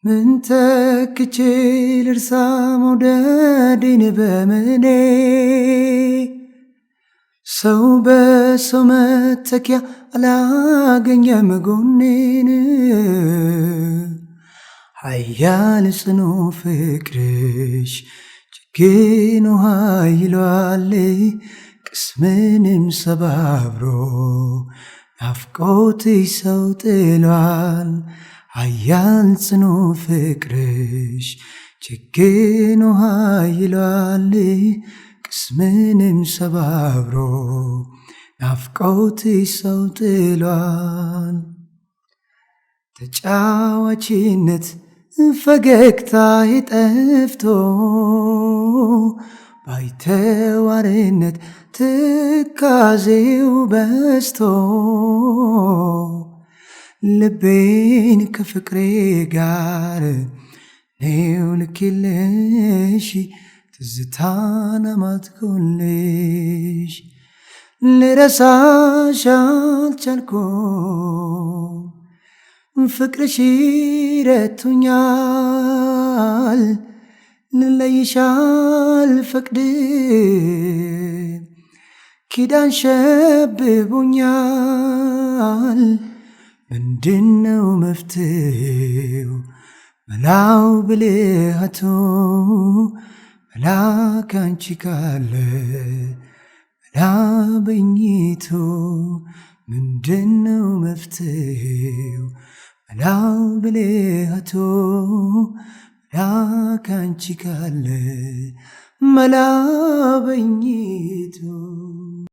ምን ተክቼ ልርሳ መውደዴን በምኔ ሰው በሰው መተኪያ አላገኘም ጎኔን ኃያል ጽኑ ፍቅርሽ ጭክኖ ኃይሏል ቅስምንም ሰባብሮ ናፍቆትሽ ሰው ጥሏል ኃያል ጽኑ ፍቅርሽ ጭክኖ ኃይሏል ቅስምንም ሰባብሮ ናፍቆትሽ ሰው ጥሏል ተጫዋችነት ፈገግታ ጠፍቶ ባይተዋርነት ትካዜው በዝቶ ልቤን ከፍቅሬ ጋር ነው ልኬልሽ ትዝታን አማትኩልሽ ልረሳሽ አልቻልኩም ፍቅርሽ ረቶኛል ልለይሽ አልፈቅድም ኪዳን ሸብቦኛል ምንድነው መፍትሄው መላው ብልሃቱ መላ ካንቺ ካለ መላ በኝቱ ምንድነው መፍትሄው መላው ብልሃቱ መላ ካንቺ ካለ መላ በኝቱ